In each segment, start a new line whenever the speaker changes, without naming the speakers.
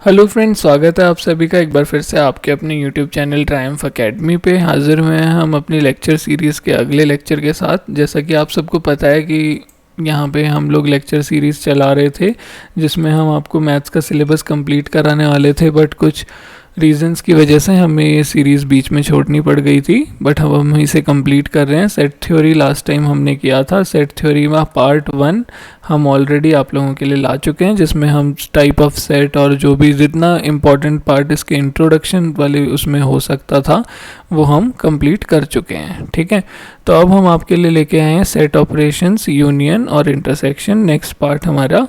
Hello friends, स्वागत है आप सभी का एक बार फिर से आपके अपने यूट्यूब चैनल ट्रायम्फ एकेडमी पे। हाजिर हुए हैं हम अपनी लेक्चर सीरीज़ के अगले लेक्चर के साथ। जैसा कि आप सबको पता है कि यहाँ पे हम लोग लेक्चर सीरीज़ चला रहे थे जिसमें हम आपको मैथ्स का सिलेबस कंप्लीट कराने वाले थे, बट कुछ रीजंस की वजह से हमें ये सीरीज़ बीच में छोड़नी पड़ गई थी। बट हम इसे कंप्लीट कर रहे हैं। सेट थ्योरी लास्ट टाइम हमने किया था। सेट थ्योरी में पार्ट 1 हम ऑलरेडी आप लोगों के लिए ला चुके हैं, जिसमें हम टाइप ऑफ सेट और जो भी जितना इम्पोर्टेंट पार्ट इसके इंट्रोडक्शन वाले उसमें हो सकता था वो हम कंप्लीट कर चुके हैं। ठीक है, तो अब हम आपके लिए लेके आए हैं सेट ऑपरेशंस, यूनियन और इंटरसेक्शन। नेक्स्ट पार्ट हमारा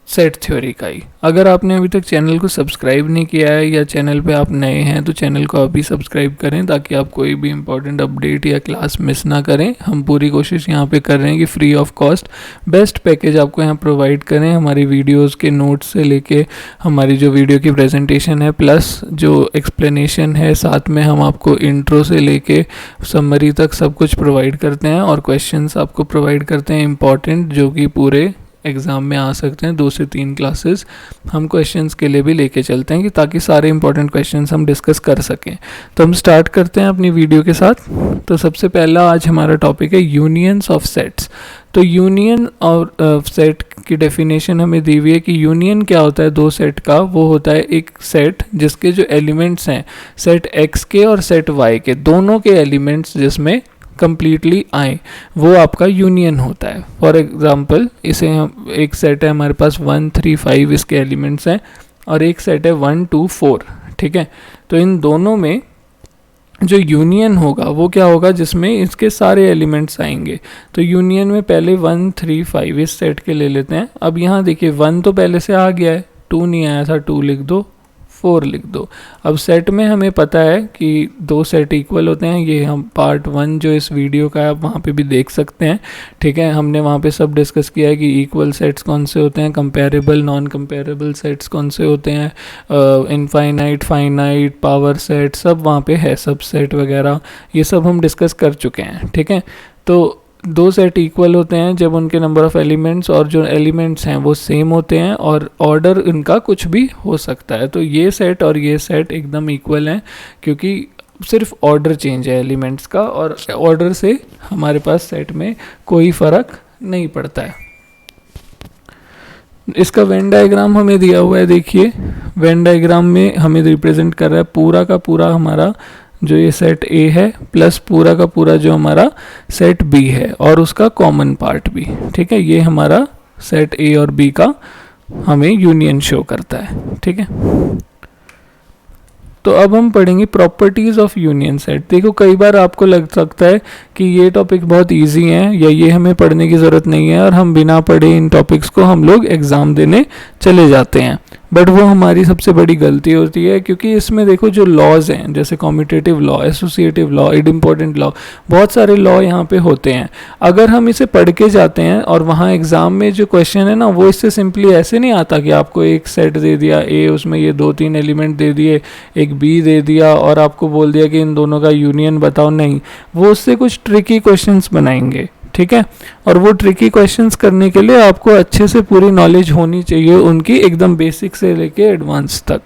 सेट थ्योरी का ही। अगर आपने अभी तक चैनल को सब्सक्राइब नहीं किया है या चैनल पे आप नए हैं तो चैनल को अभी सब्सक्राइब करें ताकि आप कोई भी इंपॉर्टेंट अपडेट या क्लास मिस ना करें। हम पूरी कोशिश यहाँ पे कर रहे हैं कि free of cost best package आपको यहाँ प्रोवाइड करें। हमारी वीडियोस के नोट्स से लेके हमारी जो वीडियो की प्रेजेंटेशन है प्लस जो एक्सप्लेनेशन है, साथ में हम आपको इंट्रो से लेके समरी तक सब कुछ प्रोवाइड करते हैं और क्वेश्चंस आपको प्रोवाइड करते हैं इंपॉर्टेंट, जो कि पूरे एग्ज़ाम में आ सकते हैं। 2 से 3 क्लासेस हम क्वेश्चंस के लिए भी लेके चलते हैं कि ताकि सारे इंपॉर्टेंट क्वेश्चंस हम डिस्कस कर सकें। तो हम स्टार्ट करते हैं अपनी वीडियो के साथ। तो सबसे पहला आज हमारा टॉपिक है यूनियंस ऑफ सेट्स। तो यूनियन और सेट की डेफिनेशन हमें दी हुई है कि यूनियन क्या होता है 2 सेट का। वो होता है एक सेट जिसके जो एलिमेंट्स हैं सेट एक्स के और सेट वाई के, दोनों के एलिमेंट्स जिसमें कंप्लीटली आए, वो आपका यूनियन होता है। फॉर एग्जांपल इसे हम एक सेट है हमारे पास 1 3 5 इसके एलिमेंट्स हैं और एक सेट है 1 2 4। ठीक है, तो इन दोनों में जो यूनियन होगा वो क्या होगा, जिसमें इसके सारे एलिमेंट्स आएंगे। तो यूनियन में पहले 1 3 5 इस सेट के ले लेते हैं। अब यहाँ देखिए 1 तो पहले से आ गया है, 2 नहीं आया था, 2 लिख दो, 4 लिख दो। अब सेट में हमें पता है कि 2 सेट इक्वल होते हैं। ये हम पार्ट 1 जो इस वीडियो का है आप वहाँ पे भी देख सकते हैं। ठीक है, हमने वहाँ पे सब डिस्कस किया है कि इक्वल सेट्स कौन से होते हैं, कंपेरेबल नॉन कंपेरेबल सेट्स कौन से होते हैं, इनफाइनाइट फाइनाइट पावर सेट सब वहाँ पे है, सब सेट वगैरह ये सब हम डिस्कस कर चुके हैं। ठीक है, तो 2 सेट इक्वल होते हैं जब उनके नंबर ऑफ़ एलिमेंट्स और जो एलिमेंट्स हैं वो सेम होते हैं और ऑर्डर इनका कुछ भी हो सकता है। तो ये सेट और ये सेट एकदम इक्वल हैं क्योंकि सिर्फ ऑर्डर चेंज है एलिमेंट्स का, और ऑर्डर से हमारे पास सेट में कोई फ़र्क नहीं पड़ता है। इसका वेन डायग्राम हमें दिया हुआ है। देखिए वेन डायग्राम में हमें रिप्रेजेंट कर रहा है पूरा का पूरा हमारा जो ये सेट ए है प्लस पूरा का पूरा जो हमारा सेट बी है और उसका कॉमन पार्ट भी। ठीक है, ये हमारा सेट ए और बी का हमें यूनियन शो करता है। ठीक है, तो अब हम पढ़ेंगे प्रॉपर्टीज़ ऑफ यूनियन सेट। देखो कई बार आपको लग सकता है कि ये टॉपिक बहुत इजी है या ये हमें पढ़ने की ज़रूरत नहीं है और हम बिना पढ़े इन टॉपिक्स को हम लोग एग्ज़ाम देने चले जाते हैं, बट वो हमारी सबसे बड़ी गलती होती है। क्योंकि इसमें देखो जो लॉज हैं जैसे commutative law, associative law, important law, बहुत सारे लॉ यहाँ पे होते हैं। अगर हम इसे पढ़ के जाते हैं और वहाँ एग्ज़ाम में जो क्वेश्चन है ना वो इससे सिंपली ऐसे नहीं आता कि आपको एक सेट दे दिया ए, उसमें ये 2-3 एलिमेंट दे दिए, एक बी दे दिया और आपको बोल दिया कि इन दोनों का यूनियन बताओ। नहीं, वो उससे कुछ ट्रिकी क्वेश्चंस बनाएंगे। ठीक है, और वो ट्रिकी क्वेश्चंस करने के लिए आपको अच्छे से पूरी नॉलेज होनी चाहिए उनकी, एकदम बेसिक से लेके एडवांस तक।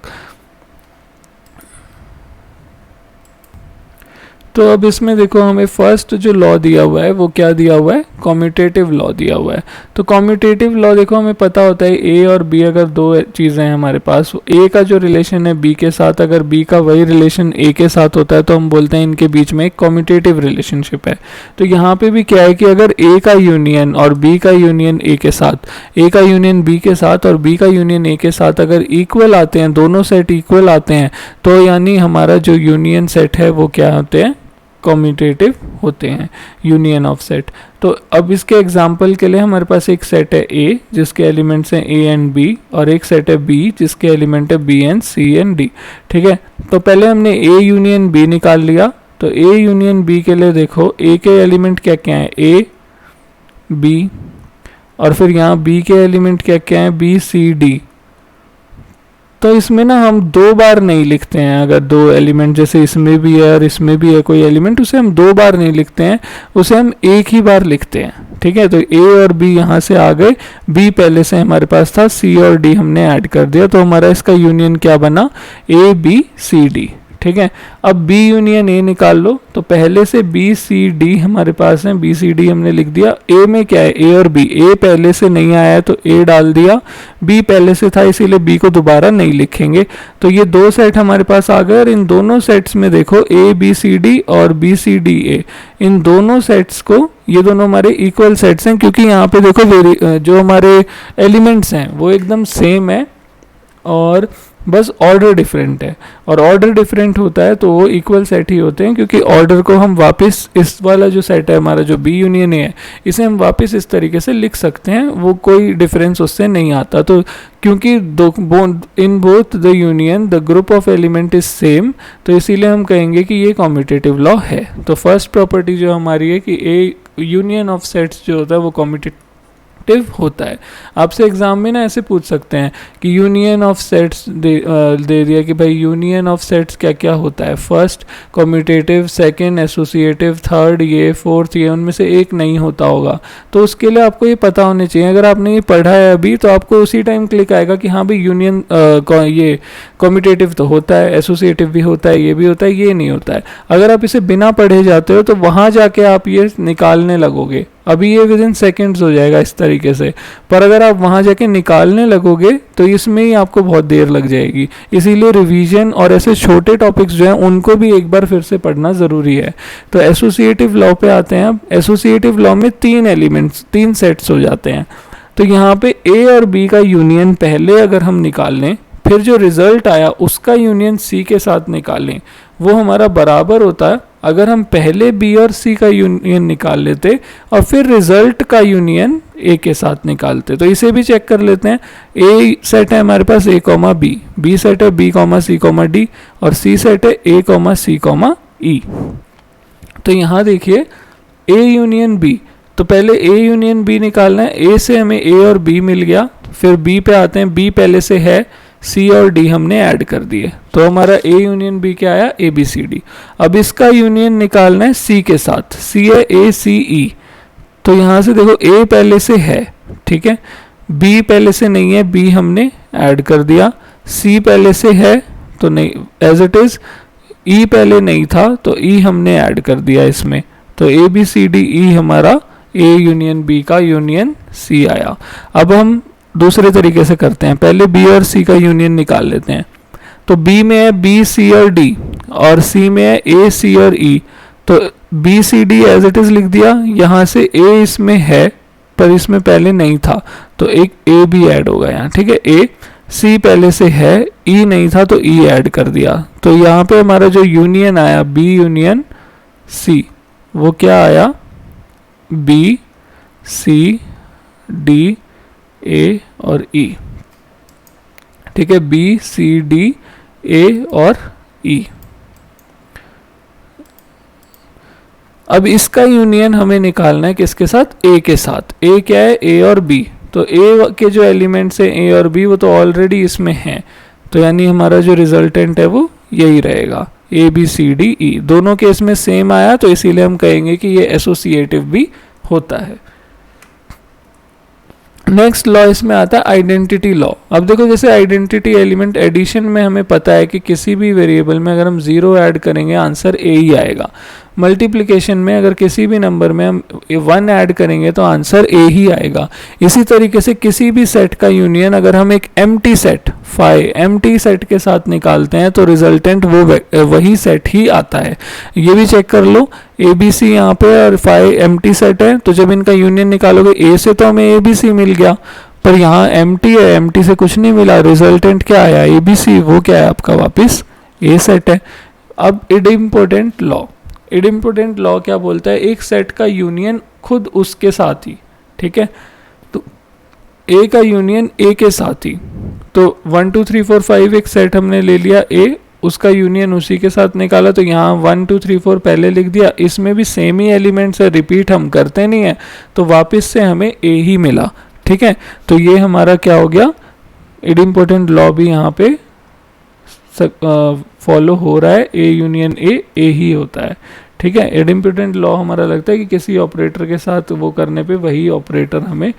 तो अब इसमें देखो हमें फर्स्ट जो लॉ दिया हुआ है वो क्या दिया हुआ है, कॉम्यूटेटिव लॉ दिया हुआ है। तो कॉम्यूटेटिव लॉ देखो हमें पता होता है ए और बी अगर 2 चीज़ें हैं हमारे पास, ए का जो रिलेशन है बी के साथ, अगर बी का वही रिलेशन ए के साथ होता है तो हम बोलते हैं इनके बीच में एक कॉम्यूटेटिव रिलेशनशिप है। तो यहाँ पे भी क्या है कि अगर ए का यूनियन और बी का यूनियन ए के साथ, ए का यूनियन बी के साथ और बी का यूनियन ए के साथ अगर इक्वल आते हैं, दोनों सेट इक्वल आते हैं, तो यानी हमारा जो यूनियन सेट है वो क्या होते हैं, कॉम्यूटेटिव होते हैं, यूनियन ऑफ सेट। तो अब इसके एग्जांपल के लिए हमारे पास एक सेट है ए जिसके एलिमेंट्स हैं ए एंड बी और एक सेट है बी जिसके एलिमेंट है B and C and D. ठीक है, तो पहले हमने ए यूनियन बी निकाल लिया। तो ए यूनियन बी के लिए देखो ए के एलिमेंट क्या क्या हैं, ए बी, और फिर यहाँ बी के एलिमेंट क्या क्या हैं, बी सी डी। तो इसमें ना हम 2 बार नहीं लिखते हैं। अगर 2 एलिमेंट जैसे इसमें भी है और इसमें भी है कोई एलिमेंट, उसे हम 2 बार नहीं लिखते हैं, उसे हम एक ही बार लिखते हैं। ठीक है। तो ए और बी यहाँ से आ गए, बी पहले से हमारे पास था, सी और डी हमने ऐड कर दिया, तो हमारा इसका यूनियन क्या बना, ए बी सी डी। ठीक है। अब बी यूनियन ए निकाल लो, तो पहले से बी सी डी हमारे पास है, बी सी डी हमने लिख दिया। ए में क्या है, ए और बी, ए पहले से नहीं आया है तो ए डाल दिया, बी पहले से था इसीलिए बी को दोबारा नहीं लिखेंगे। तो ये दो सेट हमारे पास आ गए, और इन दोनों सेट्स में देखो ए बी सी डी और बी सी डी ए, इन दोनों सेट्स को, ये दोनों हमारे इक्वल सेट्स हैं, क्योंकि यहाँ पे देखो जो हमारे एलिमेंट्स हैं वो एकदम सेम है, और बस ऑर्डर डिफरेंट है। और ऑर्डर डिफरेंट होता है तो वो इक्वल सेट ही होते हैं, क्योंकि ऑर्डर को हम वापस, इस वाला जो सेट है हमारा जो बी यूनियन ए है, इसे हम वापस इस तरीके से लिख सकते हैं, वो कोई डिफरेंस उससे नहीं आता। तो क्योंकि in both the union the group of element is same, तो इसीलिए हम कहेंगे कि ये कॉम्यूटेटिव लॉ है। तो फर्स्ट प्रॉपर्टी जो हमारी है कि ए यूनियन ऑफ सेट्स जो होता है वो कॉम्यूटेटिव होता है। आपसे एग्जाम में ना ऐसे पूछ सकते हैं कि यूनियन ऑफ सेट्स दे दिया कि भाई यूनियन ऑफ सेट्स क्या क्या होता है, first commutative, second associative, third ये, फोर्थ ये, उनमें से एक नहीं होता होगा। तो उसके लिए आपको ये पता होने चाहिए, अगर आपने ये पढ़ा है अभी तो आपको उसी टाइम क्लिक आएगा कि हाँ भाई यूनियन ये कॉम्यूटेटिव तो होता है, एसोसिएटिव भी होता है, ये भी होता है, ये नहीं होता है। अगर आप इसे बिना पढ़े जाते हो तो वहाँ जाके आप ये निकालने लगोगे, अभी ये विद इन सेकेंड्स हो जाएगा इस तरीके से, पर अगर आप वहाँ जाके निकालने लगोगे तो इसमें ही आपको बहुत देर लग जाएगी। इसीलिए रिवीजन और ऐसे छोटे टॉपिक्स जो हैं उनको भी एक बार फिर से पढ़ना ज़रूरी है। तो एसोसिएटिव लॉ पे आते हैं। अब एसोसिएटिव लॉ में 3 एलिमेंट्स, 3 सेट्स हो जाते हैं। तो यहाँ पे ए और बी का यूनियन पहले अगर हम निकाल लें, फिर जो रिजल्ट आया उसका यूनियन सी के साथ निकालें, वो हमारा बराबर होता है अगर हम पहले बी और सी का यूनियन निकाल लेते और फिर रिजल्ट का यूनियन ए के साथ निकालते। तो इसे भी चेक कर लेते हैं। ए सेट है हमारे पास ए कॉमा बी, बी सेट है B comma C comma D, और सी सेट है ए कॉमा सी कॉमा ई। तो यहाँ देखिए ए यूनियन बी, तो पहले ए यूनियन बी निकालना है। ए से हमें ए और बी मिल गया, फिर बी पे आते हैं, बी पहले से है, सी और डी हमने ऐड कर दिए, तो हमारा ए यूनियन बी क्या आया, ए बी सी डी। अब इसका यूनियन निकालना है सी के साथ, सी है ए सी ई, तो यहाँ से देखो ए पहले से है, ठीक है, बी पहले से नहीं है, बी हमने ऐड कर दिया, सी पहले से है तो नहीं एज इट इज, ई पहले नहीं था तो ई हमने ऐड कर दिया इसमें, तो ए बी सी डी ई हमारा ए यूनियन बी का यूनियन सी आया। अब हम दूसरे तरीके से करते हैं, पहले बी और सी का यूनियन निकाल लेते हैं। तो बी में है बी सी और डी, और सी में है ए सी और ई, तो B C D as it is लिख दिया। यहाँ से ए इसमें है पर इसमें पहले नहीं था तो एक ए भी ऐड होगा यहाँ, ठीक है। ए सी पहले से है, ई नहीं था तो ई ऐड कर दिया, तो यहाँ पे हमारा जो यूनियन आया बी यूनियन सी, वो क्या आया, बी सी डी ए और ई, ठीक है, बी सी डी ए और ई। अब इसका यूनियन हमें निकालना है किसके साथ, ए के साथ। ए क्या है, ए और बी, तो ए के जो एलिमेंट्स है ए और बी वो तो ऑलरेडी इसमें हैं, तो यानी हमारा जो रिजल्टेंट है वो यही रहेगा, ए बी सी डी ई। दोनों केस में सेम आया तो इसीलिए हम कहेंगे कि ये एसोसिएटिव भी होता है। नेक्स्ट लॉ इसमें आता है आइडेंटिटी लॉ। अब देखो जैसे आइडेंटिटी एलिमेंट एडिशन में हमें पता है कि किसी भी वेरिएबल में अगर हम 0 ऐड करेंगे आंसर ए ही आएगा। मल्टीप्लिकेशन में अगर किसी भी नंबर में हम 1 ऐड करेंगे तो आंसर ए ही आएगा। इसी तरीके से किसी भी सेट का यूनियन अगर हम एक एम्प्टी सेट एम्प्टी सेट के साथ निकालते हैं तो रिजल्टेंट वो वही सेट ही आता है। ये भी चेक कर लो, ए बी सी यहाँ पे और 5 एम्प्टी सेट है, तो जब इनका यूनियन निकालोगे ए से तो हमें ए बी सी मिल गया, पर यहाँ एम्प्टी है, एम्प्टी से कुछ नहीं मिला, रिजल्टेंट क्या आया ए बी सी, वो क्या है आपका वापस ए सेट है। अब इडइम्पोर्टेंट लॉ, इडइम्पोर्टेंट लॉ क्या बोलता है, एक सेट का यूनियन खुद उसके साथ ही, ठीक है, तो ए का यूनियन ए के साथ ही, तो 1 2 3 4 5 एक सेट हमने ले लिया ए, उसका यूनियन उसी के साथ निकाला, तो यहाँ 1 2 3 4 पहले लिख दिया, इसमें भी सेम ही एलिमेंट्स है, रिपीट हम करते नहीं है, तो वापस से हमें ए ही मिला, ठीक है। तो ये हमारा क्या हो गया, इडइम्पोर्टेंट लॉ भी यहाँ पे फॉलो हो रहा है, ए यूनियन ए ही होता है, ठीक है। इडिम्पोटेंट लॉ हमारा लगता है कि किसी ऑपरेटर के साथ वो करने पे वही ऑपरेटर हमें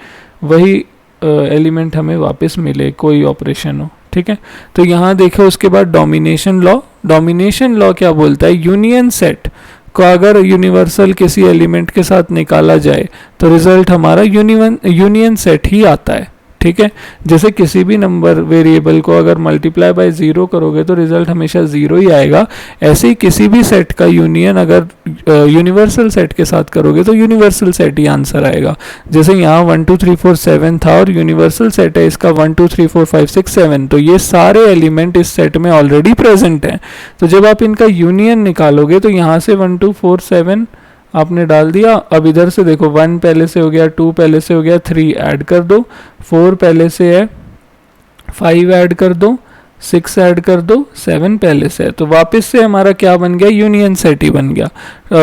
वही एलिमेंट हमें वापस मिले, कोई ऑपरेशन हो, ठीक है। तो यहाँ देखो उसके बाद डोमिनेशन लॉ। डोमिनेशन लॉ क्या बोलता है, यूनियन सेट को अगर यूनिवर्सल किसी एलिमेंट के साथ निकाला जाए तो रिजल्ट हमारा यूनियन सेट ही आता है, ठीक है। जैसे किसी भी नंबर वेरिएबल को अगर मल्टीप्लाई बाय 0 करोगे तो रिजल्ट हमेशा 0 ही आएगा। ऐसे ही किसी भी सेट का यूनियन अगर यूनिवर्सल सेट के साथ करोगे तो यूनिवर्सल सेट ही आंसर आएगा। जैसे यहाँ 1 2 3 4 7 था और यूनिवर्सल सेट है इसका 1 2 3 4 5 6 7, तो ये सारे एलिमेंट इस सेट में ऑलरेडी प्रेजेंट हैं। तो जब आप इनका यूनियन निकालोगे तो यहाँ से 1 2 4 7 आपने डाल दिया। अब इधर से देखो 1 पहले से हो गया, 2 पहले से हो गया, 3 ऐड कर दो, 4 पहले से है, 5 ऐड कर दो, 6 ऐड कर दो, 7 पहले से है। तो वापस से हमारा क्या बन गया, यूनियन सेट ही बन गया,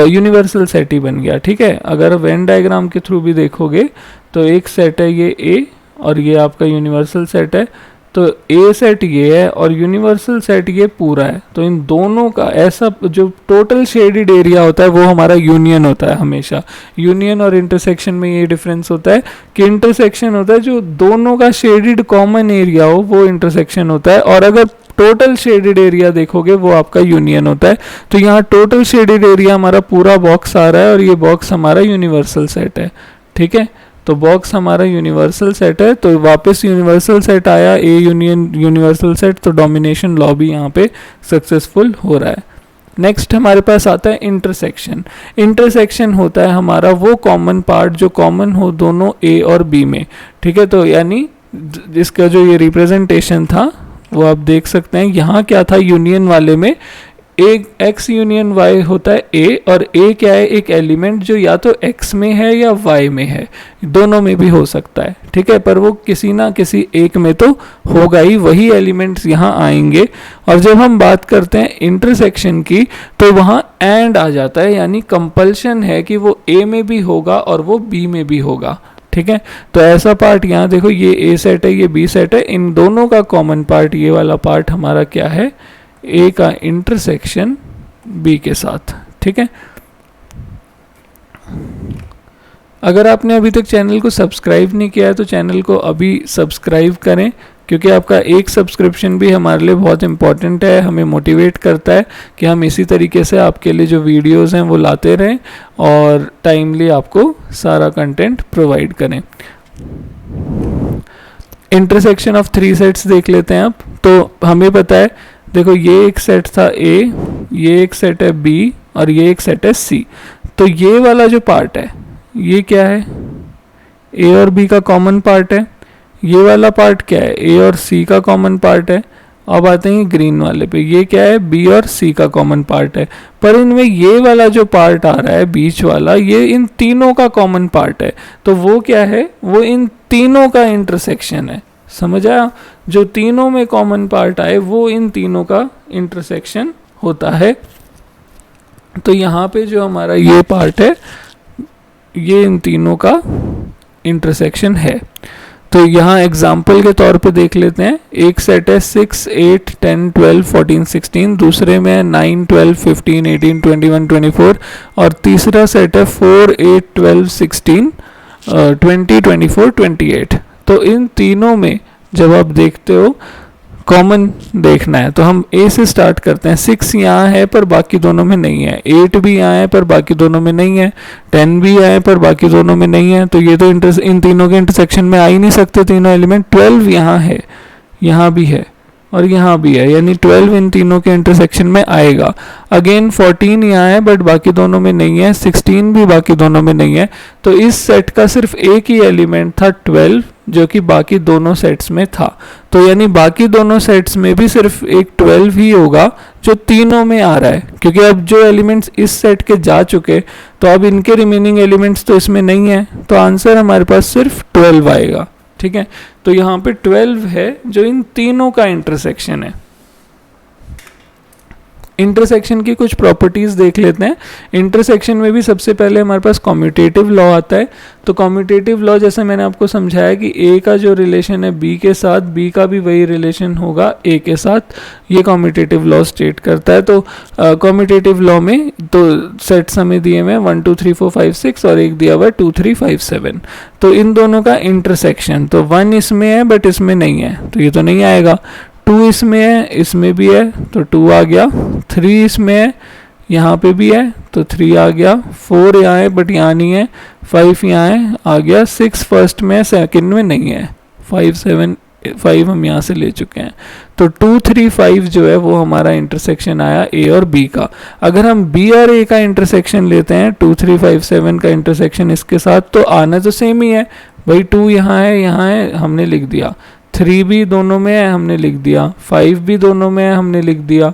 यूनिवर्सल सेट ही बन गया, ठीक है। अगर वेन डायग्राम के थ्रू भी देखोगे तो एक सेट है ये ए और ये आपका यूनिवर्सल सेट है। तो ए सेट ये है और यूनिवर्सल सेट ये पूरा है। तो इन दोनों का ऐसा जो टोटल शेडेड एरिया होता है वो हमारा यूनियन होता है हमेशा। यूनियन और इंटरसेक्शन में ये डिफरेंस होता है कि इंटरसेक्शन होता है जो दोनों का शेडेड कॉमन एरिया हो वो इंटरसेक्शन होता है, और अगर टोटल शेडेड एरिया देखोगे वो आपका यूनियन होता है। तो यहाँ टोटल शेडेड एरिया हमारा पूरा बॉक्स आ रहा है और ये बॉक्स हमारा यूनिवर्सल सेट है, ठीक है। तो बॉक्स हमारा यूनिवर्सल सेट है, तो वापस यूनिवर्सल सेट आया, ए यूनियन यूनिवर्सल सेट, तो डोमिनेशन लॉ भी यहाँ पे सक्सेसफुल हो रहा है। नेक्स्ट हमारे पास आता है इंटरसेक्शन। इंटरसेक्शन होता है हमारा वो कॉमन पार्ट जो कॉमन हो दोनों ए और बी में, ठीक है। तो यानी जिसका जो ये रिप्रेजेंटेशन था वो आप देख सकते हैं, यहाँ क्या था यूनियन वाले में, एक एक्स यूनियन वाई होता है ए, और ए क्या है, एक एलिमेंट जो या तो एक्स में है या वाई में है, दोनों में भी हो सकता है, ठीक है। पर वो किसी ना किसी एक में तो होगा ही, वही एलिमेंट्स यहाँ आएंगे। और जब हम बात करते हैं इंटरसेक्शन की तो वहाँ एंड आ जाता है, यानी कंपल्शन है कि वो ए में भी होगा और वो बी में भी होगा, ठीक है। तो ऐसा पार्ट यहाँ देखो, ये ए सेट है, ये बी सेट है, इन दोनों का कॉमन पार्ट ये वाला पार्ट हमारा क्या है, ए का इंटरसेक्शन बी के साथ, ठीक है। अगर आपने अभी तक चैनल को सब्सक्राइब नहीं किया है तो चैनल को अभी सब्सक्राइब करें, क्योंकि आपका एक सब्सक्रिप्शन भी हमारे लिए बहुत इंपॉर्टेंट है, हमें मोटिवेट करता है कि हम इसी तरीके से आपके लिए जो वीडियोस हैं वो लाते रहें और टाइमली आपको सारा कंटेंट प्रोवाइड करें। इंटरसेक्शन ऑफ 3 सेट्स देख लेते हैं आप। तो हमें पता है, देखो ये एक सेट था ए, ये एक सेट है बी और ये एक सेट है सी। तो ये वाला जो पार्ट है ये क्या है, ए और बी का कॉमन पार्ट है। ये वाला पार्ट क्या है, ए और सी का कॉमन पार्ट है। अब आते हैं ग्रीन वाले पे, ये क्या है, बी और सी का कॉमन पार्ट है। पर इनमें ये वाला जो पार्ट आ रहा है बीच वाला, ये इन तीनों का कॉमन पार्ट है। तो वो क्या है, वो इन तीनों का इंटरसेक्शन है, समझ आया। जो तीनों में कॉमन पार्ट आए वो इन तीनों का इंटरसेक्शन होता है। तो यहाँ पे जो हमारा ये पार्ट है ये इन तीनों का इंटरसेक्शन है। तो यहाँ एग्जाम्पल के तौर पे देख लेते हैं। एक सेट है 6 8 10 12 14 16, दूसरे में है 9 12 15 18 21 24, और तीसरा सेट है 4 8 12 16 20 24 28। तो इन तीनों में जब आप देखते हो कॉमन देखना है तो हम ए से स्टार्ट करते हैं। 6 यहाँ है पर बाकी दोनों में नहीं है, 8 भी यहाँ है पर बाकी दोनों में नहीं है, 10 भी यहाँ है पर बाकी दोनों में नहीं है। तो ये तो इन तीनों के इंटरसेक्शन में आ ही नहीं सकते तीनों एलिमेंट। 12 यहाँ है, यहाँ भी है और यहाँ भी है, यानी 12 इन तीनों के इंटरसेक्शन में आएगा। अगेन 14 यहाँ है बट बाकी दोनों में नहीं है, 16 भी बाकी दोनों में नहीं है। तो इस सेट का सिर्फ एक ही एलिमेंट था 12 जो कि बाकी दोनों सेट्स में था। तो यानी बाकी दोनों सेट्स में भी सिर्फ एक 12 ही होगा जो तीनों में आ रहा है, क्योंकि अब जो एलिमेंट्स इस सेट के जा चुके तो अब इनके रिमेनिंग एलिमेंट्स तो इसमें नहीं है, तो आंसर हमारे पास सिर्फ 12 आएगा, ठीक है। तो यहाँ पे 12 है जो इन तीनों का इंटरसेक्शन है। इंटरसेक्शन की कुछ प्रॉपर्टीज़ देख लेते हैं। इंटरसेक्शन में भी सबसे पहले हमारे पास कम्यूटेटिव लॉ आता है। तो कम्यूटेटिव लॉ जैसे मैंने आपको समझाया कि ए का जो रिलेशन है बी के साथ, बी का भी वही रिलेशन होगा ए के साथ, ये कम्यूटेटिव लॉ स्टेट करता है। तो कम्यूटेटिव लॉ में तो सेट्स हमें दिए हुए 1 2 3 4 5 6 और एक दिया हुआ है 2 3 5 7। तो इन दोनों का इंटरसेक्शन, तो 1 इसमें है बट इसमें नहीं है, तो ये तो नहीं आएगा। 2 इसमें है, इसमें भी है, तो 2 आ गया। 3 इसमें है, यहाँ पे भी है, तो 3 आ गया। 4 यहाँ है बट यहाँ नहीं है। 5 यहाँ है, आ गया। 6 फर्स्ट में है, सेकंड में नहीं है। 5 7 5 हम यहाँ से ले चुके हैं। तो 2 3 5 जो है वो हमारा इंटरसेक्शन आया ए और बी का। अगर हम बी और ए का इंटरसेक्शन लेते हैं 2 3 5 7 का इंटरसेक्शन इसके साथ, तो आना तो सेम ही है भाई। 2 यहाँ है, हमने लिख दिया। 3 भी दोनों में है, हमने लिख दिया। 5 भी दोनों में है, हमने लिख दिया।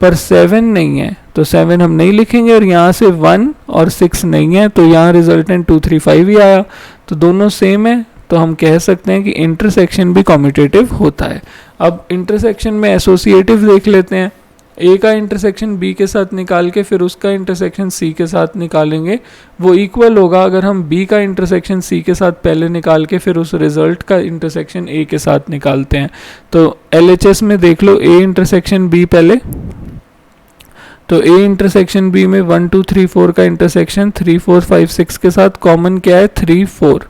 पर 7 नहीं है, तो 7 हम नहीं लिखेंगे। और यहाँ से 1 और 6 नहीं है, तो यहाँ रिजल्टेंट 2 3 5 ही आया। तो दोनों सेम है, तो हम कह सकते हैं कि इंटरसेक्शन भी कम्यूटेटिव होता है। अब इंटरसेक्शन में एसोसिएटिव देख लेते हैं। ए का इंटरसेक्शन बी के साथ निकाल के फिर उसका इंटरसेक्शन सी के साथ निकालेंगे, वो इक्वल होगा अगर हम बी का इंटरसेक्शन सी के साथ पहले निकाल के फिर उस रिजल्ट का इंटरसेक्शन ए के साथ निकालते हैं। तो LHS में देख लो ए इंटरसेक्शन बी पहले, तो ए इंटरसेक्शन बी में 1 2 3 4 का इंटरसेक्शन 3 4 5 6 के साथ कॉमन क्या है 3 4,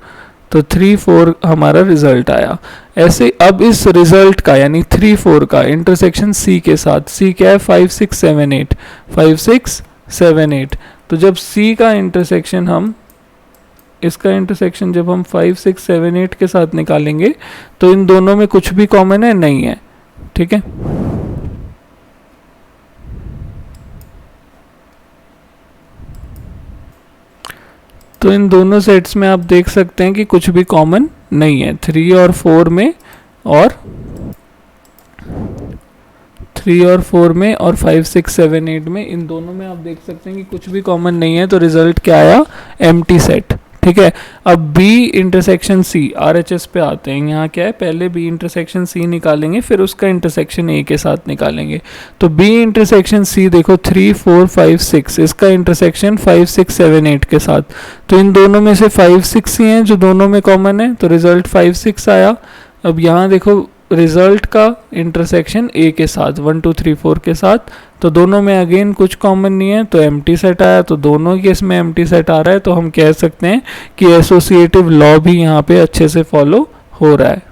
तो 3 4 हमारा रिजल्ट आया। ऐसे अब इस रिजल्ट का यानी 3 4 का इंटरसेक्शन सी के साथ, सी क्या है 5 6 7 8, 5 6 7 8। तो जब सी का इंटरसेक्शन हम इसका इंटरसेक्शन जब हम 5 6 7 8 के साथ निकालेंगे तो इन दोनों में कुछ भी कॉमन है नहीं है, ठीक है। तो इन दोनों सेट्स में आप देख सकते हैं कि कुछ भी कॉमन नहीं है 3 और 4 में, और 3 और 4 में और 5 6 7 8 में, इन दोनों में आप देख सकते हैं कि कुछ भी कॉमन नहीं है। तो रिजल्ट क्या आया, एम्प्टी सेट, ठीक है। अब बी इंटरसेक्शन सी, RHS पे आते हैं। यहाँ क्या है, पहले बी इंटरसेक्शन सी निकालेंगे फिर उसका इंटरसेक्शन ए के साथ निकालेंगे। तो बी इंटरसेक्शन सी देखो 3 4 5 6, इसका इंटरसेक्शन 5 6 7 8 के साथ। तो इन दोनों में से 5 6 ही हैं जो दोनों में कॉमन है, तो रिजल्ट 5 6 आया। अब यहाँ देखो रिजल्ट का इंटरसेक्शन ए के साथ 1 2 3 4 के साथ, तो दोनों में अगेन कुछ कॉमन नहीं है, तो एम्प्टी सेट आया। तो दोनों केस में एम्प्टी सेट आ रहा है, तो हम कह सकते हैं कि एसोसिएटिव लॉ भी यहाँ पे अच्छे से फॉलो हो रहा है।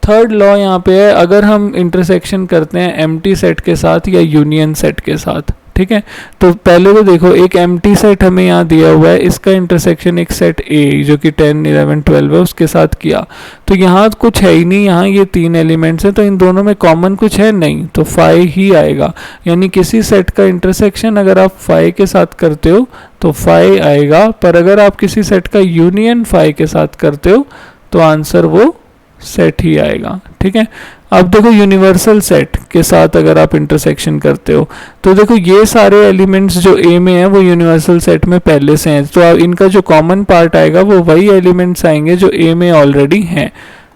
थर्ड लॉ यहाँ पे है, अगर हम इंटरसेक्शन करते हैं एम्प्टी सेट के साथ या यूनियन सेट के साथ, ठीक है। तो पहले तो देखो एक एम्प्टी सेट हमें यहाँ दिया हुआ है, इसका इंटरसेक्शन एक सेट ए जो कि 10 11 12 है उसके साथ किया, तो यहाँ कुछ है ही नहीं, यहाँ ये 3 एलिमेंट्स हैं, तो इन दोनों में कॉमन कुछ है नहीं, तो 5 ही आएगा। यानी किसी सेट का इंटरसेक्शन अगर आप 5 के साथ करते हो तो 5 आएगा, पर अगर आप किसी सेट का यूनियन 5 के साथ करते हो तो आंसर वो सेट ही आएगा, ठीक है। अब देखो यूनिवर्सल सेट के साथ अगर आप इंटरसेक्शन करते हो तो देखो ये सारे एलिमेंट्स जो ए में है वो यूनिवर्सल सेट में पहले से हैं, तो इनका जो कॉमन पार्ट आएगा वो वही एलिमेंट्स आएंगे जो ए में ऑलरेडी हैं।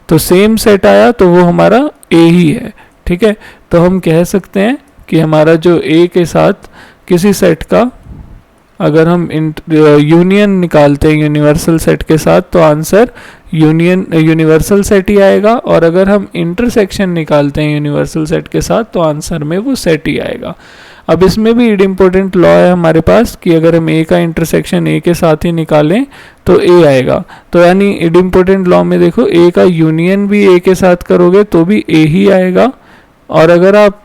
तो सेम सेट आया तो वो हमारा ए ही है, ठीक है। तो हम कह सकते हैं कि हमारा जो ए के साथ किसी सेट का अगर हम यूनियन निकालते हैं यूनिवर्सल सेट के साथ तो आंसर यूनिवर्सल सेट ही आएगा, और अगर हम इंटरसेक्शन निकालते हैं यूनिवर्सल सेट के साथ तो आंसर में वो सेट ही आएगा। अब इसमें भी इम्पोर्टेंट लॉ है हमारे पास कि अगर हम ए का इंटरसेक्शन ए के साथ ही निकालें तो ए आएगा। तो यानी इम्पोर्टेंट लॉ में देखो ए का यूनियन भी ए के साथ करोगे तो भी ए ही आएगा, और अगर आप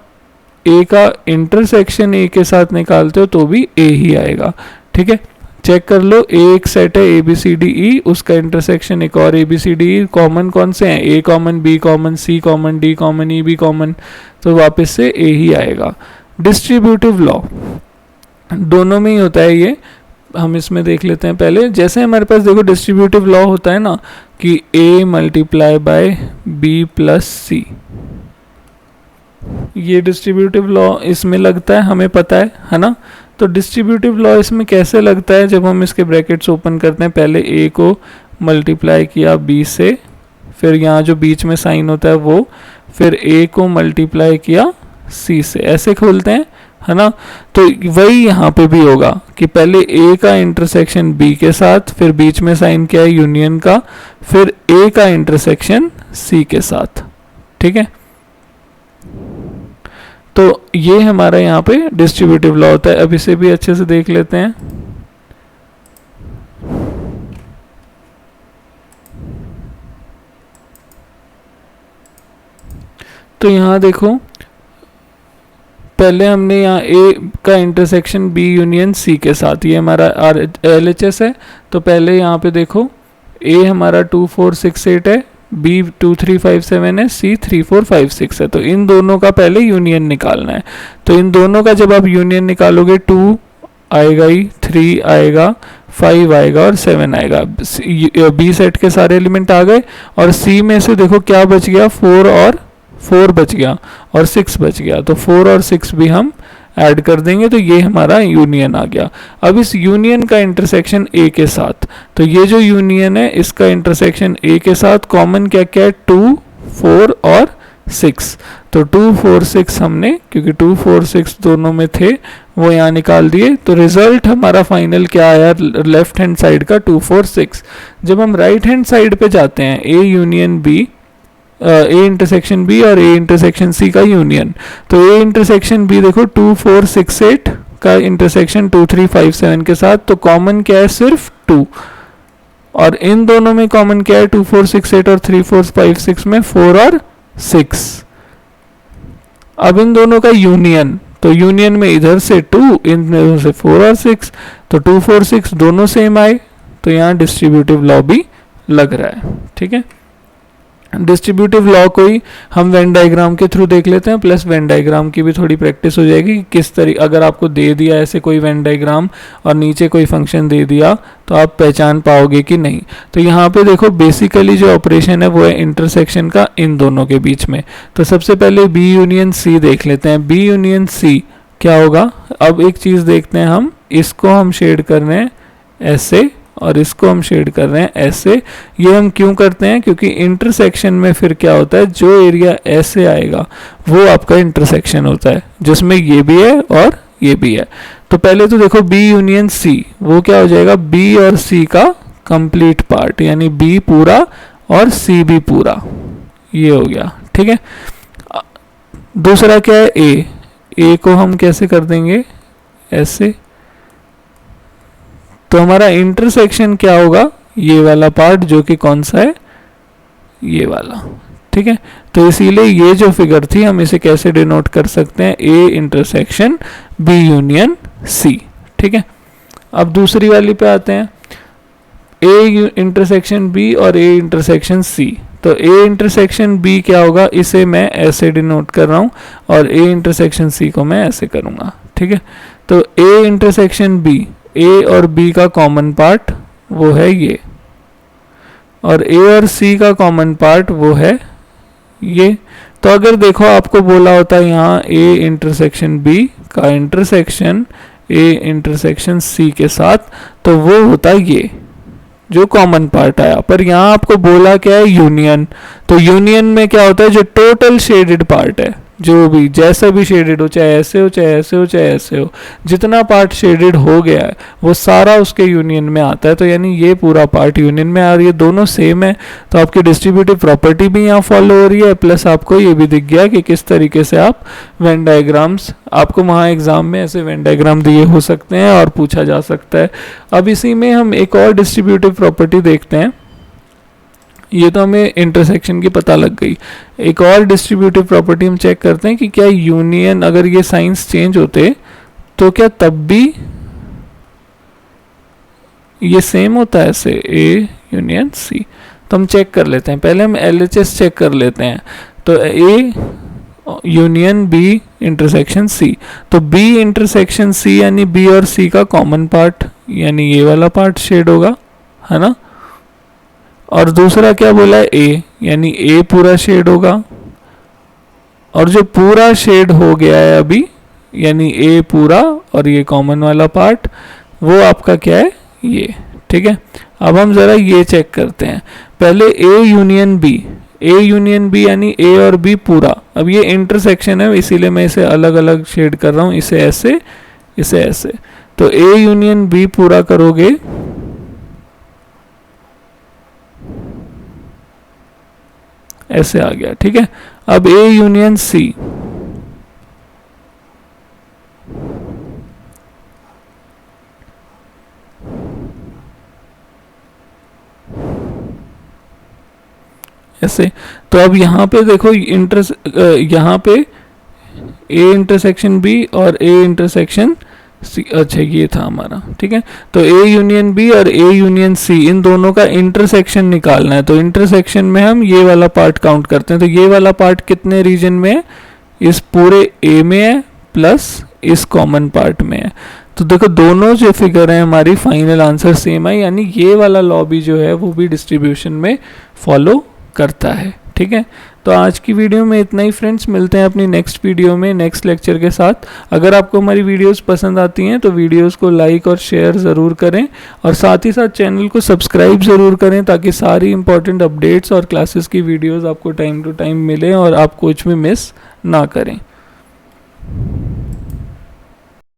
ए का इंटरसेक्शन ए के साथ निकालते हो तो भी ए ही आएगा, ठीक है। चेक कर लो, ए एक सेट है ए बी सी डी ई, उसका इंटरसेक्शन एक और A B C D E, common कौन से हैं, A common, B common, C common, D common, E B common, तो वापस से ए ही आएगा। डिस्ट्रीब्यूटिव लॉ दोनों में ही होता है ये, हम इसमें देख लेते हैं पहले। जैसे हमारे पास देखो डिस्ट्रीब्यूटिव लॉ होता है ना कि A multiply by B plus सी, ये डिस्ट्रीब्यूटिव लॉ इसमें लगता है, हमें पता है ना। तो डिस्ट्रीब्यूटिव लॉ इसमें कैसे लगता है, जब हम इसके ब्रैकेट्स ओपन करते हैं, पहले ए को मल्टीप्लाई किया बी से, फिर यहाँ जो बीच में साइन होता है वो, फिर ए को मल्टीप्लाई किया सी से, ऐसे खोलते हैं, है ना। तो वही यहाँ पे भी होगा कि पहले ए का इंटरसेक्शन बी के साथ, फिर बीच में साइन किया है यूनियन का, फिर ए का इंटरसेक्शन सी के साथ, ठीक है। तो ये हमारा यहाँ पे डिस्ट्रीब्यूटिव लॉ होता है। अब इसे भी अच्छे से देख लेते हैं। तो यहाँ देखो, पहले हमने यहाँ ए का इंटरसेक्शन बी यूनियन सी के साथ, ये हमारा LHS है। तो पहले यहाँ पे देखो, ए हमारा 2 4 6 8 है, बी 2 3 5 7 है, सी 3 4 5 6 है। तो इन दोनों का पहले यूनियन निकालना है। तो इन दोनों का जब आप यूनियन निकालोगे, 2 आएगा ही, 3 आएगा, 5 आएगा और 7 आएगा। बी सेट के सारे एलिमेंट आ गए। और सी में से देखो क्या बच गया, 4 बच गया और 6 बच गया। तो 4 और 6 भी हम ऐड कर देंगे, तो ये हमारा यूनियन आ गया। अब इस यूनियन का इंटरसेक्शन ए के साथ, तो ये जो यूनियन है इसका इंटरसेक्शन ए के साथ कॉमन क्या क्या है, 2 4 और 6। तो 2 4 6 हमने, क्योंकि 2 4 6 दोनों में थे, वो यहाँ निकाल दिए। तो रिजल्ट हमारा फाइनल क्या आया, लेफ्ट हैंड साइड का 2 4 6। जब हम राइट हैंड साइड पे जाते हैं, A union B, A intersection B और ए इंटरसेक्शन सी का यूनियन, तो ए इंटरसेक्शन बी देखो 2 4 6 8 का इंटरसेक्शन 2 3 5 7 के साथ, तो कॉमन क्या है, सिर्फ 2। और इन दोनों में कॉमन क्या है, 2 4 6 8 और 3 4 5 6 में 4 और 6। अब इन दोनों का यूनियन, तो यूनियन में इधर से 2, इन दोनों से 4 और 6, तो 2 4 6 दोनों सेम आए। तो यहाँ डिस्ट्रीब्यूटिव लॉ भी लग रहा है, ठीक है। डिस्ट्रीब्यूटिव लॉ को ही हम वेन डायग्राम के थ्रू देख लेते हैं, प्लस वेन डायग्राम की भी थोड़ी प्रैक्टिस हो जाएगी कि किस तरीके, अगर आपको दे दिया ऐसे कोई वेन डायग्राम और नीचे कोई फंक्शन दे दिया, तो आप पहचान पाओगे कि नहीं। तो यहाँ पे देखो, बेसिकली जो ऑपरेशन है वो है इंटरसेक्शन का इन दोनों के बीच में। तो सबसे पहले बी यूनियन सी देख लेते हैं। बी यूनियन सी क्या होगा, अब एक चीज़ देखते हैं हम, इसको हम शेड कर रहे हैं ऐसे और इसको हम शेड कर रहे हैं ऐसे। ये हम क्यों करते हैं, क्योंकि इंटरसेक्शन में फिर क्या होता है, जो एरिया ऐसे आएगा वो आपका इंटरसेक्शन होता है, जिसमें ये भी है और ये भी है। तो पहले तो देखो, बी यूनियन सी वो क्या हो जाएगा, बी और सी का कंप्लीट पार्ट, यानी बी पूरा और सी भी पूरा, ये हो गया, ठीक है। दूसरा क्या है, ए को हम कैसे कर देंगे, ऐसे। तो हमारा इंटरसेक्शन क्या होगा, ये वाला पार्ट, जो कि कौन सा है, ये वाला, ठीक है। तो इसीलिए ये जो फिगर थी, हम इसे कैसे डिनोट कर सकते हैं, A intersection B union C, ठीक है। अब दूसरी वाली पे आते हैं, ए इंटरसेक्शन बी और ए इंटरसेक्शन सी। तो ए इंटरसेक्शन बी क्या होगा, इसे मैं ऐसे डिनोट कर रहा हूँ और ए इंटरसेक्शन सी को मैं ऐसे करूँगा, ठीक है। तो ए इंटरसेक्शन बी, ए और बी का कॉमन पार्ट वो है ये, और ए और सी का कॉमन पार्ट वो है ये। तो अगर देखो, आपको बोला होता है यहाँ ए इंटरसेक्शन बी का इंटरसेक्शन ए इंटरसेक्शन सी के साथ, तो वो होता है ये जो कॉमन पार्ट आया। पर यहाँ आपको बोला क्या है, यूनियन। तो यूनियन में क्या होता है, जो टोटल शेडेड पार्ट है, जो भी जैसा भी शेडेड हो, चाहे ऐसे हो चाहे ऐसे हो चाहे ऐसे हो, जितना पार्ट शेडेड हो गया है वो सारा उसके यूनियन में आता है। तो यानी ये पूरा पार्ट यूनियन में आ रही है, दोनों सेम है। तो आपकी डिस्ट्रीब्यूटिव प्रॉपर्टी भी यहाँ फॉलो हो रही है, प्लस आपको ये भी दिख गया कि किस तरीके से आप वेन डायग्राम्स, आपको वहाँ एग्जाम में ऐसे वेन डायग्राम दिए हो सकते हैं और पूछा जा सकता है। अब इसी में हम एक और डिस्ट्रीब्यूटिव प्रॉपर्टी देखते हैं। ये तो हमें इंटरसेक्शन की पता लग गई। एक और डिस्ट्रीब्यूटिव प्रॉपर्टी हम चेक करते हैं कि क्या यूनियन, अगर ये साइंस चेंज होते तो क्या तब भी ये सेम होता है, ऐसे ए यूनियन सी। तो हम चेक कर लेते हैं, पहले हम LHS चेक कर लेते हैं। तो A union B intersection C, तो बी इंटरसेक्शन सी यानी बी और सी का कॉमन पार्ट, यानी ये वाला पार्ट शेड होगा, है ना। और दूसरा क्या बोला है, ए, यानी ए पूरा शेड होगा। और जो पूरा शेड हो गया है अभी, यानी ए पूरा और ये कॉमन वाला पार्ट, वो आपका क्या है, ये, ठीक है। अब हम ज़रा ये चेक करते हैं। पहले A union B, A union B यानी ए और बी पूरा। अब ये इंटरसेक्शन है इसीलिए मैं इसे अलग अलग शेड कर रहा हूँ, इसे ऐसे, इसे ऐसे। तो ए यूनियन बी पूरा करोगे ऐसे आ गया, ठीक है। अब ए यूनियन सी, ऐसे। तो अब यहाँ पे देखो यहाँ पे ए इंटरसेक्शन बी और ए इंटरसेक्शन सी, अच्छा ये था हमारा, ठीक है। तो ए यूनियन बी और ए यूनियन सी, इन दोनों का इंटरसेक्शन निकालना है। तो इंटरसेक्शन में हम ये वाला पार्ट काउंट करते हैं। तो ये वाला पार्ट कितने रीजन में है, इस पूरे ए में है प्लस इस कॉमन पार्ट में है। तो देखो दोनों जो फिगर है हमारी फाइनल आंसर सेम है, यानी ये वाला लॉ भी जो है वो भी डिस्ट्रीब्यूशन में फॉलो करता है, ठीक है। तो आज की वीडियो में इतना ही फ्रेंड्स, मिलते हैं अपनी नेक्स्ट वीडियो में नेक्स्ट लेक्चर के साथ। अगर आपको हमारी वीडियोस पसंद आती हैं तो वीडियोस को लाइक और शेयर ज़रूर करें, और साथ ही साथ चैनल को सब्सक्राइब ज़रूर करें ताकि सारी इंपॉर्टेंट अपडेट्स और क्लासेस की वीडियोस आपको टाइम टू टाइम मिलें और आप कुछ भी मिस ना करें।